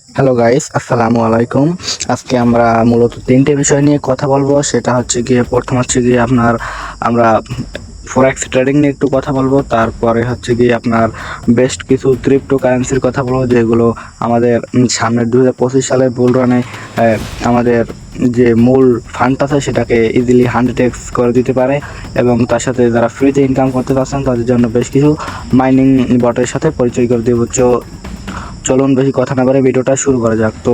Hello guys, আসসালামু আলাইকুম। আজকে আমরা মূলত তিনটে বিষয় নিয়ে কথা বলবো। সেটা হচ্ছে গিয়ে প্রথম হচ্ছে গিয়ে আমরা ফরেক্স ট্রেডিং নিয়ে একটু কথা বলবো। তারপরে হচ্ছে গিয়ে আপনার বেস্ট কিছু ক্রিপ্টো কারেন্সির কথা বলবো, যেগুলো আমাদের সামনের 2025 সালের বুল রানে আমাদের যে মূল ফান্ড আছে সেটাকে ইজিলি 100x করে দিতে পারে। এবং তার সাথে যারা ফ্রিতে ইনকাম করতে পারছেন তাদের জন্য বেশ কিছু মাইনিং বটের সাথে পরিচয় করে দেবো। চলুন বেশি কথা না বলে ভিডিওটা শুরু করা যাক। তো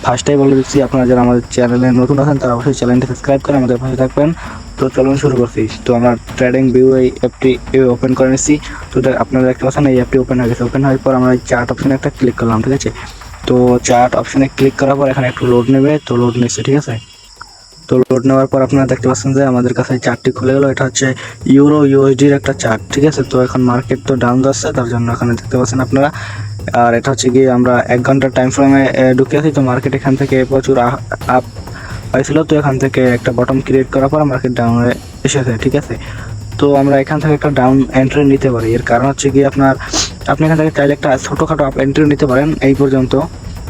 ফার্স্টেই বলে দিচ্ছি, আপনারা যারা আমাদের চ্যানেলে নতুন আছেন তারা অবশ্যই চ্যানেলটি সাবস্ক্রাইব করে আমাদের পাশে থাকবেন। তো চলুন শুরু করছি। তো আমরা ট্রেডিং ভিউ এই অ্যাপটি ওপেন করে নিচ্ছি। তো আপনারা দেখতে পাচ্ছেন এই অ্যাপটি ওপেন হয়ে গেছে। ওপেন হওয়ার পর আমরা এই চার্ট অপশানে একটা ক্লিক করলাম, ঠিক আছে। তো চার্ট অপশানে ক্লিক করার পর এখানে একটু লোড নেবে, তো লোড নিচ্ছে, ঠিক আছে। তো লোড নেওয়ার পর আপনারা দেখতে পাচ্ছেন যে আমাদের কাছে চার্টটি খুলে গেল। এটা হচ্ছে ইউরো ইউএসডির একটা চার্ট, ঠিক আছে। তো এখন মার্কেট তো ডাউন যাচ্ছে, তার জন্য এখানে দেখতে পাচ্ছেন আপনারা। আর এটা হচ্ছে গিয়ে আমরা 1 ঘন্টার টাইম ফ্রেমে ঢুকে আছি। তো মার্কেট এখান থেকে প্রচুর আপ হয়েছিল, তো এখান থেকে একটা বটম ক্রিয়েট করার পর মার্কেট ডাউনে এসেছে, ঠিক আছে। তো আমরা এখান থেকে একটা ডাউন এন্ট্রি নিতে পারি। এর কারণ হচ্ছে গিয়ে আপনি এখান থেকে চাইলে একটা ছোটোখাটো আপ এন্ট্রি নিতে পারেন এই পর্যন্ত,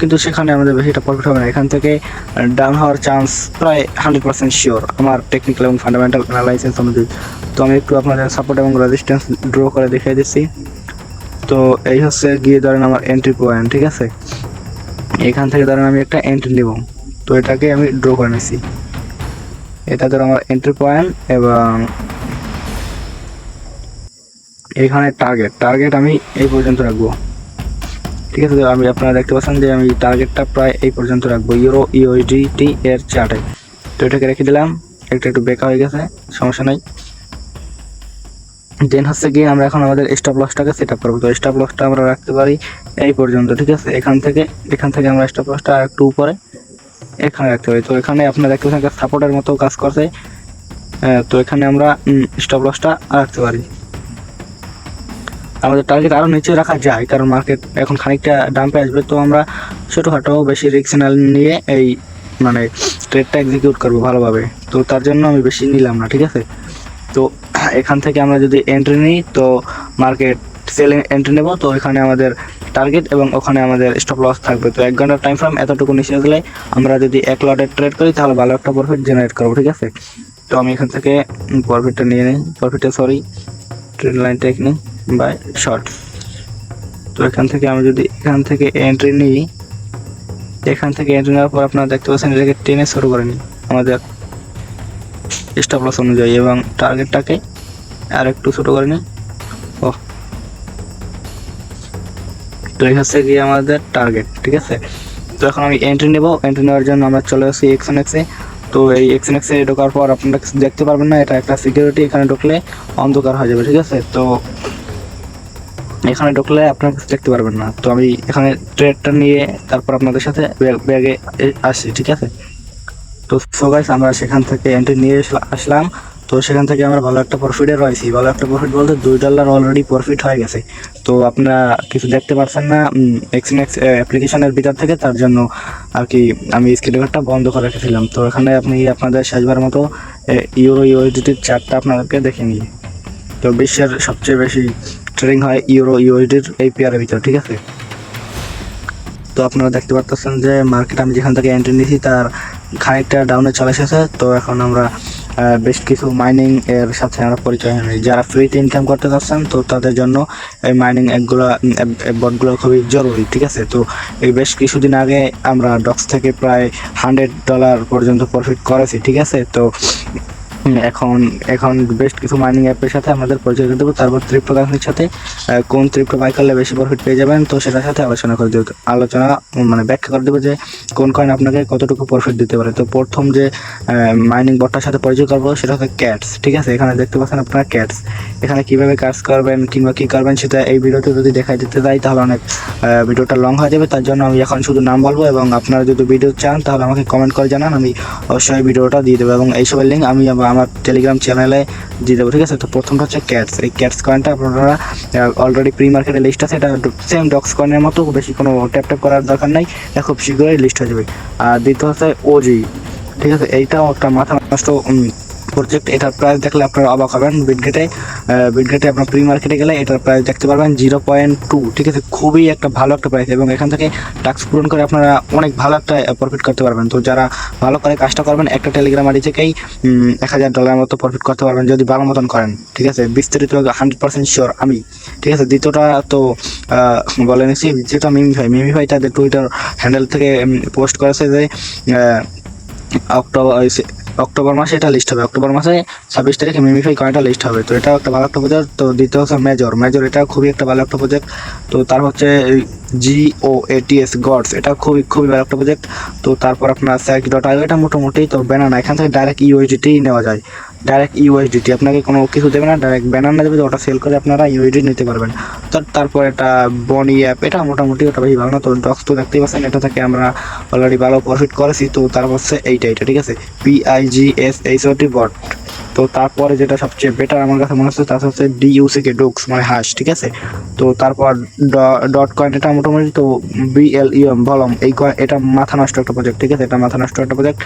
কিন্তু সেখানে আমাদের বেশিটা প্রফিট হবে না। এখান থেকে ডাউন হওয়ার চান্স প্রায় 100% শিওর আমার টেকনিক্যাল এবং ফান্ডামেন্টাল অ্যানালাইসিস অনুযায়ী। তো আমি একটু আপনাদের সাপোর্ট এবং রেজিস্ট্যান্স ড্র করে দেখিয়ে দিচ্ছি। তো এই হচ্ছে গিয়ে ধরেন আমার এন্ট্রি পয়েন্ট, ঠিক আছে। এখান থেকে ধরেন আমি একটা এন্ট্রি নিব, তো এটাকে আমি ড্র করে নিছি। এটা ধরো আমার এন্ট্রি পয়েন্ট, এবং এখানে টার্গেট আমি এই পর্যন্ত রাখবো, ঠিক আছে। তো আপনারা দেখতে পাচ্ছেন যে আমি টার্গেটটা প্রায় এই পর্যন্ত রাখবো ইউরো ইউএসডিটি এর চার্টে। তো এটাকে রেখে দিলাম। একটু বেকা হয়ে গেছে, সমস্যা নাই। দেন হচ্ছে গিয়ে আমরা এখন আমাদের স্টপ লসটাকে সেট আপ করবো। তো স্টপ লসটা আমরা রাখতে পারি এই পর্যন্ত, ঠিক আছে। এখান থেকে আমরা স্টপ লসটা আর একটু উপরে এখানে রাখতে পারি। তো এখানে আপনারা দেখতে পাচ্ছেন একটা সাপোর্টের মতো কাজ করছে। তো এখানে আমরা স্টপ লসটা রাখতে পারি। আমাদের টার্গেট আরও নিচে রাখা যায়, কারণ মার্কেট এখন খানিকটা ডাম্পে আসবে। তো আমরা ছোটোখাটো বেশি রিস্ক না নিয়ে এই ট্রেডটা এক্সিকিউট করবো ভালোভাবে। তো তার জন্য আমি বেশি নিলাম না, ঠিক আছে। তো এখান থেকে আমরা যদি এন্ট্রি নিই, তো মার্কেট সেল এন্ট্রি নেব। তো এখানে আমাদের টার্গেট এবং ওখানে আমাদের স্টপ লস থাকবে। তো 1 ঘন্টার টাইম ফ্রেম এতটুকু নিচে গেলে আমরা যদি 1 লটে ট্রেড করি তাহলে ভালো একটা প্রফিট জেনারেট করবো, ঠিক আছে। তো আমি এখান থেকে প্রফিটটা নিয়ে নিই, trade line technique by short. তো এখান থেকে আমি যদি এখান থেকে এন্ট্রি নিই, এখান থেকে এন্ট্রি নেওয়ার পর আপনারা দেখতে পাচ্ছেন এটাকে টেনে শুরু করে নিই আমাদের স্টপ লস অনুযায়ী, এবং টার্গেটটাকে আর একটু ছোটো করে নিই। তো এই হচ্ছে গিয়ে আমাদের টার্গেট, ঠিক আছে। তো এখন আমি এন্ট্রি নেব। এন্ট্রি নেওয়ার জন্য আমরা চলে আসি এক্সএনএক্সে। তো এই এক্সএনএক্সে ঢোকার পর আপনারা কিছু দেখতে পারবেন না, এটা একটা সিকিউরিটি। এখানে ঢুকলে অন্ধকার হয়ে যাবে, ঠিক আছে। তো এখানে ঢুকলে আপনারা কিছু দেখতে পারবেন না। তো আমি এখানে ট্রেডটা নিয়ে তারপর আপনাদের সাথে ব্যাগে আসি, ঠিক আছে। তো সো গাইস, আমরা সেখান থেকে এন্ট্রি নিয়ে আসলাম। তো সেখান থেকে আমরা ভালো একটা প্রফিটে রয়েছি। ভালো একটা প্রফিট বলতে $2 অলরেডি প্রফিট হয়ে গেছে। তো আপনারা কিছু দেখতে পাচ্ছেন না এক্সএনএক্স অ্যাপ্লিকেশনের ভিতর থেকে, তার জন্য আর কি আমি স্ক্রিন রেকর্ডটা বন্ধ করে রেখেছিলাম। তো এখানে আপনি আপনাদের শেষবার মতো ইউরো ইউএসডিটির চার্টটা আপনাদেরকে দেখে নিই। তো বিশ্বের সবচেয়ে বেশি ট্রেডিং হয় ইউরো ইউএসডির এই পেয়ারের ভিতর, ঠিক আছে। তো আপনারা দেখতে পাচ্ছেন যে মার্কেট আমি যেখান থেকে এন্ট্রি নিয়েছি তার খানিকটা ডাউনে চলে এসেছে। তো এখন আমরা বেশ কিছু মাইনিং এর সাথে আমরা পরিচয় নিই। যারা ফ্রিতে ইনকাম করতে চাচ্ছেন তো তাদের জন্য এই মাইনিং বটগুলো খুবই জরুরি, ঠিক আছে। তো এই বেশ কিছুদিন আগে আমরা ডক্স থেকে প্রায় $100 পর্যন্ত প্রফিট করেছি, ঠিক আছে। তো এখন বেস্ট কিছু মাইনিং অ্যাপের সাথে আমাদের পরিচয় করে দেবো। তারপর ক্রিপ্টো কারেন্সির সাথে কোন ক্রিপ্টো বাই করলে বেশি প্রফিট পেয়ে যাবেন, তো সেটার সাথে ব্যাখ্যা করে দেবো যে কোন কয়েন আপনাকে কতটুকু প্রফিট দিতে পারে। তো প্রথম যে মাইনিং বটটার সাথে পরিচয় করবো সেটা হচ্ছে ক্যাটস, ঠিক আছে। এখানে দেখতে পাচ্ছেন আপনারা ক্যাটস। এখানে কীভাবে কাজ করবেন কিংবা কী করবেন সেটা এই ভিডিওতে যদি দেখাই দিতে যাই তাহলে অনেক ভিডিওটা লং হয়ে যাবে। তার জন্য আমি এখন শুধু নাম বলবো, এবং আপনারা যদি ভিডিও চান তাহলে আমাকে কমেন্ট করে জানান, আমি অবশ্যই ভিডিওটা দিয়ে দেবো। এবং এইসবের লিঙ্ক আমি আমার টেলিগ্রাম চ্যানেলে দিয়ে দেবো, ঠিক আছে। তো প্রথমটা হচ্ছে ক্যাটস। এই ক্যাটস কয়েনটা আপনারা অলরেডি প্রি মার্কেটে লিস্ট আছে। এটা সেম ডক্স কয়েনের মতো, বেশি কোনো ট্যাপ করার দরকার নাই, এটা খুব শীঘ্রই লিস্ট হয়ে যাবে। আর দ্বিতীয় হচ্ছে ওজি, ঠিক আছে। এইটাও একটা মাথা নষ্ট প্রজেক্ট। এটার প্রাইস দেখলে আপনারা অবাক হবেন। বিটগেটে আপনার প্রি মার্কেটে গেলে এটার প্রাইস দেখতে পারবেন 0.2, ঠিক আছে, খুবই একটা ভালো একটা প্রাইস, এবং এখান থেকে টাস্ক পূরণ করে আপনারা অনেক ভালো একটা প্রফিট করতে পারবেন। তো যারা ভালো করে কাজটা করবেন একটা টেলিগ্রাম আইডি থেকেই $1000 মতো প্রফিট করতে পারবেন যদি ভালো মতন করেন, ঠিক আছে। বিস্তারিত 100% শিওর আমি, ঠিক আছে। দ্বিতীয়টা তো বলে নিচ্ছি, যেটা মিমি ভাই তাদের টুইটার হ্যান্ডেল থেকে পোস্ট করেছে যে অক্টোবর মাসে এটা লিস্ট হবে, অক্টোবর মাসে 26 তারিখে মিমিফাই কয়েনটা লিস্ট হবে। তো এটাও একটা ভালো একটা প্রজেক্ট। তো দ্বিতীয় হচ্ছে মেজর, এটা খুবই একটা ভালো একটা প্রজেক্ট। তো তার হচ্ছে GOATS গডস, এটা খুবই ভালো একটা প্রজেক্ট। তো তারপর আপনার SAX.io, এটা মোটামুটি। তো ব্যানানা, এখান থেকে ডাইরেক্ট USDT নেওয়া যায়, ডাইরেক্ট USDT, আপনাকে কোনো কিছু দেবে না, ডাইরেক্ট ব্যানানা দেবে, ওটা সেল করে আপনারা USDT নিতে পারবেন। তারপর এটা বনি অ্যাপ, এটা মোটামুটি, ওটা বেশি ভালো না। তো ডক্স তো দেখতেই পাচ্ছেন, এটা থেকে আমরা অলরেডি ভালো প্রফিট করেছি। তো তারপর হচ্ছে এইটা, ঠিক আছে, PIGSHOT বট। তো তারপরে যেটা সবচেয়ে বেটার আমার কাছে মনে হচ্ছে তা হচ্ছে DUCK ডুক্স, মানে হাঁস, ঠিক আছে। তো তারপর ডট কয়েন, এটা মোটামুটি। তো BLEM ভলম, এই কয়েন, এটা মাথা নষ্ট একটা প্রজেক্ট, ঠিক আছে, এটা মাথা নষ্ট একটা প্রজেক্ট।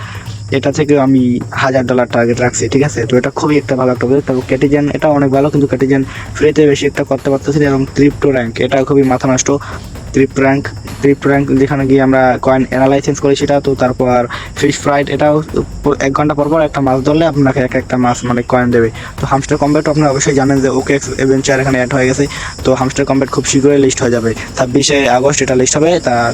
এটা থেকে আমি $1000 টার্গেট রাখছি, ঠিক আছে। তো এটা খুবই একটা ভালো একটা প্রজেক্ট। তারপর ক্যাটিজেন, এটা অনেক ভালো, কিন্তু ক্যাটিজেন ফ্রিতে বেশি একটা করতে পারতেছি। এবং ক্রিপ্টো র্যাঙ্ক, এটা খুবই মাথা নষ্ট। ক্রিপ্টো র্যাঙ্ক যেখানে গিয়ে আমরা কয়েন অ্যানালাইসিস করি সেটা। তো তারপর ফিশ ফ্রাইড, এটাও 1 ঘন্টা পর একটা মাছ ধরলে আপনাকে একটা মাছ মানে কয়েন দেবে। তো হামস্টার কম্ব্যাট আপনারা অবশ্যই জানেন যে OKX অ্যাডভেঞ্চার এখানে অ্যাড হয়ে গেছে। তো হামস্টার কম্ব্যাট খুব শীঘ্রই লিস্ট হয়ে যাবে, 26শে আগস্ট এটা লিস্ট হবে,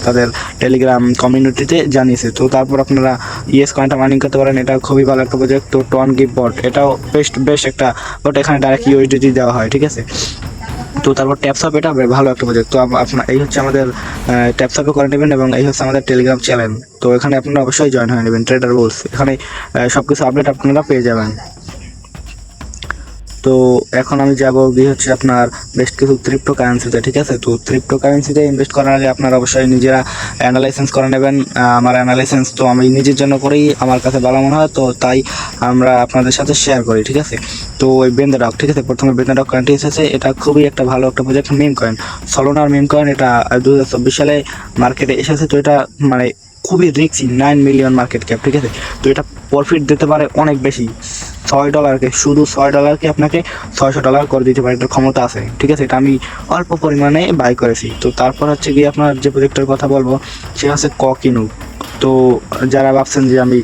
তাদের টেলিগ্রাম কমিউনিটিতে জানিয়েছে। তো তারপর আপনারা ইএস কয়েনটা মাইনিং করতে পারেন, এটা খুবই ভালো একটা প্রজেক্ট। তো টন গিভ বট, এটাও বেস্ট একটা বট, এখানে ডাইরেক্ট USDT দেওয়া হয়, ঠিক আছে। তো তারপর ট্যাপসঅপ, এটা ভালো একটা প্রজেক্ট। তো আপনার এই হচ্ছে আমাদের ট্যাপসঅপে করে নেবেন, এবং এই হচ্ছে আমাদের টেলিগ্রাম চ্যানেল। তো এখানে আপনারা অবশ্যই জয়েন হয়ে নেবেন, ট্রেডার রুলস, এখানে সব কিছু আপডেট আপনারা পেয়ে যাবেন। তো এখন আমি যাব গিয়ে হচ্ছে আপনার বেশ কিছু ক্রিপ্টো কারেন্সিতে, ঠিক আছে। তো ক্রিপ্টো কারেন্সিতে ইনভেস্ট করার আগে আপনারা অবশ্যই নিজেরা অ্যানালাইসেন্স করে নেবেন। আমার অ্যানালাইসেন্স তো আমি নিজের জন্য করেই, আমার কাছে ভালো মনে হয়, তো তাই আমরা আপনাদের সাথে শেয়ার করি, ঠিক আছে। তো ওই বেন্দাডক, ঠিক আছে, প্রথমে বেন্দাডক কয়েনটি এসেছে, এটা খুবই একটা ভালো একটা প্রজেক্ট, মিম কয়েন, সলোনার মিম কয়েন। এটা 2024 সালে মার্কেটে এসেছে। তো এটা মানে খুবই রিস্কি, 9 মিলিয়ন মার্কেট ক্যাপ, ঠিক আছে। তো এটা প্রফিট দিতে পারে অনেক বেশি, $6 শুধু $6 আপনাকে $600 করে দিতে পারে, এটার ক্ষমতা আছে, ঠিক আছে। এটা আমি অল্প পরিমাণে বাই করেছি। তো তারপর হচ্ছে গিয়ে আপনার যে প্রজেক্টের কথা বলবো সেটা হচ্ছে ককিনু। তো যারা ভাবছেন যে আমি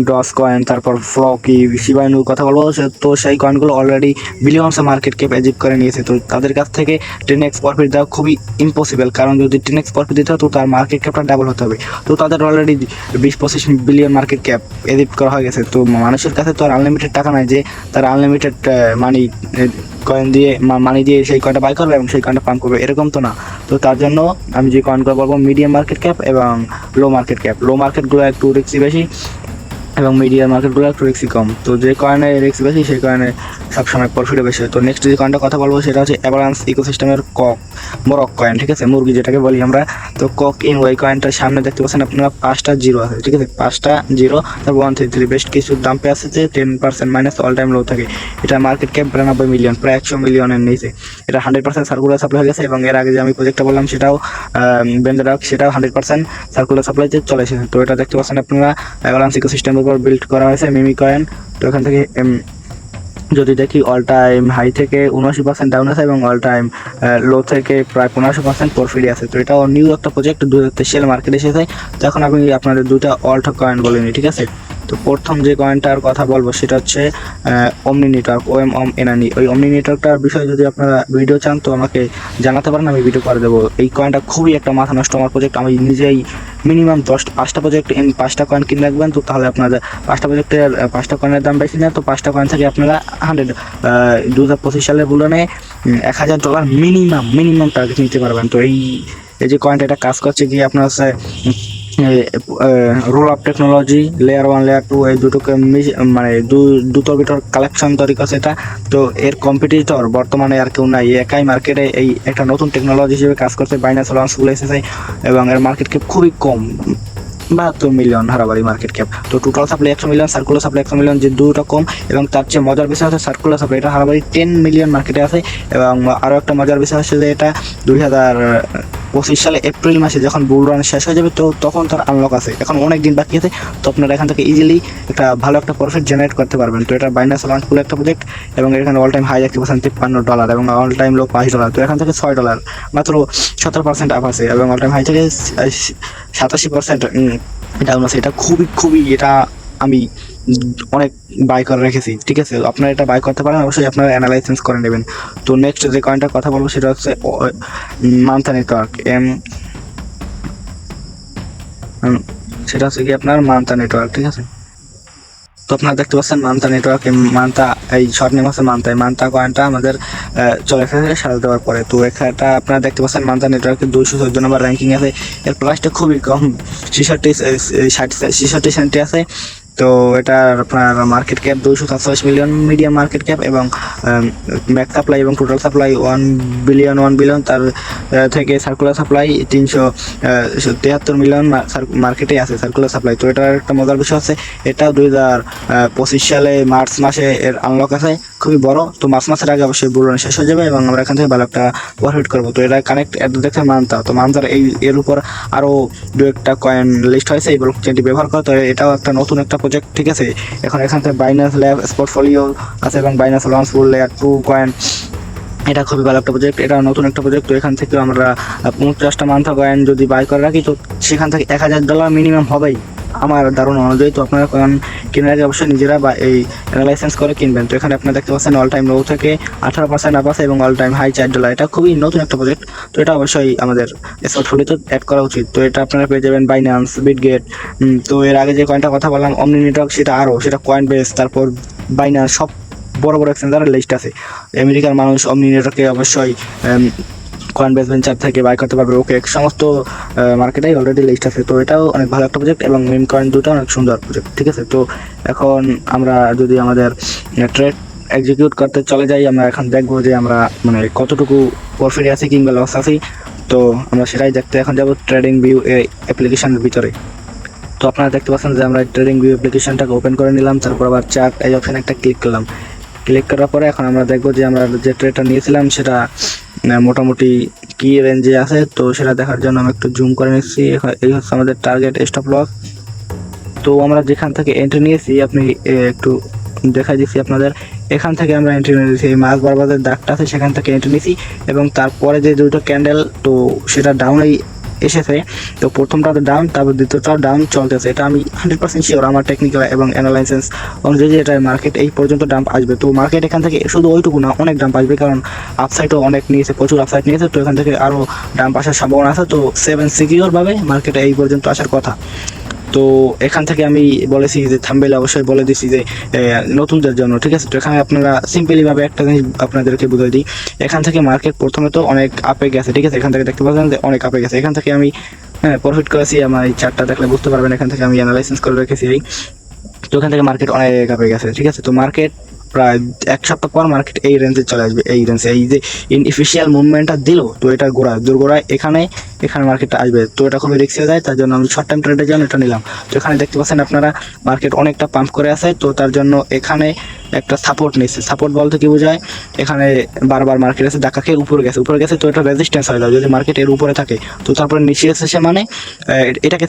ডস কয়েন, তারপর ফ্লকি, শিবাইনুর কথা বলবো, তো সেই কয়েনগুলো অলরেডি বিলিয়নসে মার্কেট ক্যাপ অ্যাচিভ করে নিয়েছে। তো তাদের কাছ থেকে 10x প্রফিট দেওয়া খুবই ইম্পসিবল, কারণ যদি 10x প্রফিট দিতে হয় তো তার মার্কেট ক্যাপটা ডাবল হতে হবে। তো তাদের already 20-25 billion market cap achieve করা হয়ে গেছে। তো মানুষের কাছে তো আর আনলিমিটেড টাকা নাই যে তারা আনলিমিটেড মানি দিয়ে সেই কয়েনটা বাই করবে এবং সেই কয়েনটা পাম্প করবে, এরকম তো না। তো তার জন্য আমি যে কয়েনগুলো বলবো মিডিয়াম মার্কেট ক্যাপ এবং লো মার্কেটগুলো একটু রিস্কি বেশি, এবং মিডিয়াম মার্কেটগুলো একটু রিস্কি কম। তো যে কয়েনে রিস্ক বেশি সেই কয়েনে সবসময় প্রফিটও বেশি। তো নেক্সট যে কয়েনটা কথা বলবো সেটা হচ্ছে অ্যাভালান্স ইকোসিস্টেমের মোরক কয়েন, ঠিক আছে, মুরগি যেটাকে বলি আমরা। তো ককইন, ওই কয়েনটার সামনে দেখতে পাচ্ছেন আপনারা 5টা জিরো আছে, ঠিক আছে, 5টা জিরো, তারপর 133 বেস্ট কিছু দাম পেয়ে আছে যে 10% মাইনাস অল টাইম লো থাকে। এটা মার্কেট ক্যাপ 92 মিলিয়ন, প্রায় 100 মিলিয়নের নিচে। এটা 100% সার্কুলার সাপ্লাই হয়ে গেছে, এবং এর আগে যে আমি প্রজেক্টটা বললাম সেটাও বেন্দাডক, সেটাও 100% সার্কুলার সাপ্লাইতে চলে এসেছে। তো এটা দেখতে পাচ্ছেন আপনারা অ্যাভালান্স ইকোসিস্টেমের উপর বিল্ড করা হয়েছে মিমি কয়েন। তো এখান থেকে যদি দেখি অল টাইম হাই থেকে 79% ডাউন আছে, এবং অল টাইম লো থেকে প্রায় 15% প্রফিট আছে। তো এটা নিউ একটা প্রজেক্ট, 2023 সালে মার্কেটে এসেছে। তো এখন আমি আপনাদের দুটা অল্ট কয়েন বলে নিই, ঠিক আছে। তো প্রথম যে কয়েনটার কথা বলবো সেটা হচ্ছে অমনি নেটওয়ার্ক, OMNANI। ওই অমনি নেটওয়ার্কটার বিষয়ে যদি আপনারা ভিডিও চান তো আমাকে জানাতে পারেন, আমি ভিডিও করে দেবো। এই কয়েনটা খুবই একটা মাথা নষ্ট আমার প্রজেক্ট, আমি নিজেই মিনিমাম 5টা প্রজেক্ট 5টা কয়েন কিনে রাখবেন। তো তাহলে আপনাদের 5টা প্রজেক্টের 5টা কয়েনের দাম বেশি না। তো 5টা কয়েন থেকে আপনারা 2025 সালের তুলনায় $1000 মিনিমাম টার্গেট নিতে পারবেন। তো এই যে কয়েনটা, এটা কাজ করছে কি আপনার হচ্ছে roll up technology, layer 1 layer 2 এই দুটোকে মানে দুটোর ভিতর কালেকশন তৈরি করছে এটা। তো এর কম্পিটিটর বর্তমানে আর কেউ নাই, একাই মার্কেটে এই একটা নতুন টেকনোলজি হিসেবে কাজ করছে। বাইনান্স লঞ্চ করে এসেছে, এবং এর মার্কেট ক্যাপ খুবই কম, 72 মিলিয়ন হারাবারি মার্কেট ক্যাপ। তো total supply 100 million, circular supply 100 million, যে দুটো কম। এবং তার চেয়ে মজার বিষয় হচ্ছে সার্কুলার সাপ্লাই, এটা হারাবারি 10 মিলিয়ন মার্কেটে আছে। এবং আরও একটা মজার বিষয় হচ্ছে যে এটা 25 সালে এপ্রিল মাসে যখন বুল রান শেষ হয়ে যাবে, তো তখন তার আনলক আছে, এখন অনেক দিন বাকি আছে। তো আপনারা এখান থেকে ইজিলি একটা ভালো একটা প্রফিট জেনারেট করতে পারবেন। তো এটা বাইনান্স লঞ্চ পুল একটা প্রজেক্ট, এবং এখানে অল টাইম হাই দেখতে পাচ্ছেন $53 এবং অল টাইম লো $5। তো এখান থেকে $6 মাত্র 17% আপ আছে, এবং অল টাইম হাই থেকে 87% ডাউন আছে। এটা খুবই এটা আমি অনেক বাই করে রেখেছি, ঠিক আছে। আপনারা এটা বাই করতে পারেন, অবশ্যই আপনারা অ্যানালাইসিস করে নেবেন। তো নেক্সট যে কয়েনটার কথা বলবো সেটা হচ্ছে মান্থা নেটওয়ার্ক সেটা হচ্ছে কি আপনার মান্থা নেটওয়ার্ক, ঠিক আছে। তো আপনারা দেখতে পাচ্ছেন মান্থা নেটওয়ার্ক, মান্থা এই শর্ট নেম আছে মান্থা। মান্থা কয়েনটা আমাদের চলে এসেছে সাজ দেওয়ার পরে। তো এখানটা আপনারা দেখতে পাচ্ছেন মান্থা নেটওয়ার্কে 214 নম্বর র্যাঙ্কিং আছে। এর প্রাইসটা খুবই কম, 66 সেন্টে আছে। তো এটার আপনার market cap 247 million medium market cap, এবং ব্যাক সাপ্লাই এবং টোটাল সাপ্লাই 1 বিলিয়ন। তার থেকে সার্কুলার সাপ্লাই 373 মিলিয়ন মার্কেটে আছে সার্কুলার সাপ্লাই। তো এটার একটা মজার বিষয় আছে, এটা 2025 সালে মার্চ মাসে এর আনলক আছে, খুবই বড়। তো মার্চ মাসের আগে অবশ্যই বুল রান শেষ হয়ে যাবে, এবং আমরা এখান থেকে ভালো একটা প্রফিট করবো। তো এটা কানেক্ট দেখে মান্থা, তো মান্থার এর উপর আরও দু একটা কয়েন লিস্ট হয়েছে এই ব্লকচেনটি ব্যবহার করে। তো এটাও একটা নতুন একটা প্রজেক্ট, ঠিক আছে। এখন এখান থেকে বাইনান্স ল্যাব পোর্টফোলিও আছে, এবং বাইনান্স লঞ্চ পুল লেয়ার 2 কয়েন, এটা খুবই ভালো একটা প্রজেক্ট, এটা নতুন একটা প্রজেক্ট। তো এখান থেকে আমরা 50টা মান্থা কয়েন যদি বাই করে রাখি, তো সেখান থেকে $1000 মিনিমাম হবেই আমার ধারণা অনুযায়ী। তো আপনারা কয়েন কেনার আগে অবশ্যই নিজেরা বা এই অ্যানালাইসিস করে কিনবেন। তো এখানে আপনারা দেখতে পাচ্ছেন অল টাইম লো থেকে 18% আপ আছে, এবং অল টাইম হাই $4। এটা খুবই নতুন একটা প্রজেক্ট, তো এটা অবশ্যই আমাদের পোর্টফোলিওতে অ্যাড করা উচিত। তো এটা আপনারা পেয়ে যাবেন বাইন্যান্স, বিটগেট। তো এর আগে যে কয়েনটা কথা বললাম অমনি নেটওয়ার্ক, সেটা কয়েন বেস, তারপর বাইন্যান্স, সব বড় এক্সচেঞ্জারের লিস্ট আছে। আমেরিকার মানুষ অমনি নেটওয়ার্কে অবশ্যই কয়েন বেস ভেঞ্চার থেকে বাই করতে পারবে। ওকে সমস্ত মার্কেটেই অলরেডি লিস্ট আছে। তো এটাও অনেক ভালো একটা প্রজেক্ট, এবং মিম কয়েন দুটো অনেক সুন্দর প্রজেক্ট, ঠিক আছে। তো এখন আমরা যদি আমাদের ট্রেড এক্সিকিউট করতে চলে যাই, আমরা এখন দেখবো যে আমরা মানে কতটুকু প্রফিটে আছি কিংবা লস আছি। তো আমরা সেটাই দেখতে এখন যাবো ট্রেডিং ভিউ অ্যাপ্লিকেশনের ভিতরে। তো আপনারা দেখতে পাচ্ছেন যে আমরা ট্রেডিং ভিউ অ্যাপ্লিকেশনটাকে ওপেন করে নিলাম, তারপর আবার চার্ট এই অপশানে একটা ক্লিক করলাম। ক্লিক করার পরে এখন আমরা দেখবো যে আমরা যে ট্রেডটা নিয়েছিলাম সেটা মোটামুটি কি রেঞ্জে আছে। তো সেটা দেখার জন্য আমি একটু জুম করে নিচ্ছি। এই হচ্ছে আমাদের টার্গেট স্টপ লস। তো আমরা যেখান থেকে এন্ট্রি নিয়েছি, আপনি একটু দেখাই দিচ্ছি আপনাদের, এখান থেকে আমরা এন্ট্রি নিয়েছি, এই মাছ বরবাদের দাগটা আছে সেখান থেকে এন্ট্রি নিয়েছি, এবং তারপরে যে দুটো ক্যান্ডেল, তো সেটা ডাউনেই এসেছে। তো প্রথমটা তো ডাউন, তারপর দ্বিতীয়টাও ডাউন চলতেছে। এটা আমি 100% শিওর আমার টেকনিক্যাল এবং অ্যানালাইসিস অনুযায়ী এটা মার্কেট এই পর্যন্ত ডাম্প আসবে। তো মার্কেট এখান থেকে শুধু ওইটুকু না, অনেক ডাম্প আসবে, কারণ আপসাইডও অনেক নিয়েছে, প্রচুর আপসাইড নিয়েছে। তো এখান থেকে আরও ডাম্প আসার সম্ভাবনা আছে। তো 7 সিকিউরভাবে মার্কেটে এই পর্যন্ত আসার কথা। তো এখান থেকে আমি বলেছি যে থাম্বনেলে অবশ্যই বলে দিছি যে নতুনদের জন্য, ঠিক আছে। তো এখানে আপনারা সিম্পলিভাবে একটা জিনিস আপনাদেরকে বুঝিয়ে দিই, এখান থেকে মার্কেট প্রথমে তো অনেক আপে গেছে, ঠিক আছে। এখান থেকে দেখতে পাচ্ছেন যে অনেক আপে গেছে। এখান থেকে আমি প্রফিট করেছি, আমার এই চার্টটা দেখলে বুঝতে পারবেন। এখান থেকে আমি অ্যানালাইসিস করে রেখেছি। তো এখান থেকে মার্কেট অনেক আপে গেছে, ঠিক আছে। তো মার্কেট প্রায় এক সপ্তাহ পর মার্কেট এই রেঞ্জে চলে আসবে, এই রেঞ্জে এই যে ইনিশিয়াল মুভমেন্টটা দিল, তো এটা দোরগোড়ায় এখানে মার্কেটটা আসবে। তো এটা খুবই রিস্ক হয়ে যায়, তার জন্য আমি শর্ট টাইম ট্রেডের জন্য এটা নিলাম। তো এখানে দেখতে পাচ্ছেন আপনারা মার্কেট অনেকটা পাম্প করে আছে। তো তার জন্য এখানে একটা সাপোর্ট নিচ্ছে। সাপোর্ট বলতে কি বোঝায়, এখানে বারবার মার্কেট আছে ধাক্কা খেয়ে উপরে গেছে। তো এটা রেজিস্ট্যান্স হয়ে যাবে যদি মার্কেট এর উপরে থাকে। তো তারপরে নিচে এসেছে মানে এটাকে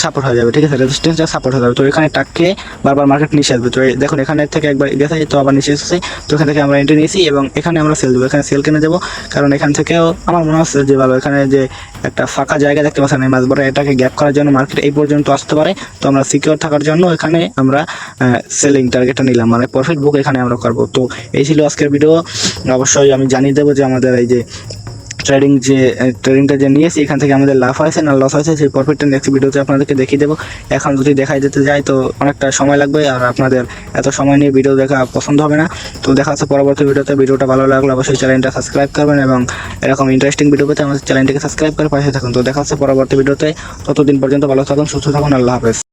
সাপোর্ট হয়ে যাবে, ঠিক আছে। রেজিস্ট্যান্সটা সাপোর্ট হয়ে যাবে। তো এখানে টাক খেয়ে বারবার মার্কেট নিচে আসবে। তো দেখুন এখানে থেকে একবার গেছে, তো আবার নিচে এসেছে। তো এখান থেকে আমরা এন্ট্রি নিয়েছি, এবং এখানে আমরা সেল দেবো। এখানে সেল কিনে দেবো, কারণ এখান থেকেও আমার মনে হচ্ছে যে ভালো, এখানে যে একটা ফাঁকা জায়গা দেখতে পাচ্ছেন এই মাছ বড়, এটাকে গ্যাপ করার জন্য মার্কেট এই পর্যন্ত আসতে পারে। তো আমরা সিকিউর থাকার জন্য এখানে আমরা সেলিং টার্গেটটা নিলাম, মানে প্রফিট বুক এখানে আমরা করবো। তো এই ছিল আজকের ভিডিও। অবশ্যই আমি জানিয়ে দেবো যে আমাদের এই যে ট্রেডিংটা যে নিয়েছি, এখান থেকে আমাদের লাভ হয়েছে না লস হয়েছে, সেই প্রফিটটা নেক্সট ভিডিওতে আপনাদেরকে দেখিয়ে দেবো। এখন যদি দেখাই যেতে যাই তো অনেকটা সময় লাগবে, আর আপনাদের এত সময় নিয়ে ভিডিও দেখা পছন্দ হবে না। তো দেখা যাচ্ছে পরবর্তী ভিডিওতে। ভিডিওটা ভালো লাগলে অবশ্যই চ্যানেলটা সাবস্ক্রাইব করবেন, এবং এরকম ইন্টারেস্টিং ভিডিও পেতে আমাদের চ্যানেলটিকে সাবস্ক্রাইব করে পাশে থাকুন। তো দেখা যাচ্ছে পরবর্তী ভিডিওতে। ততদিন পর্যন্ত ভালো থাকুন, সুস্থ থাকুন, আল্লাহ হাফেজ।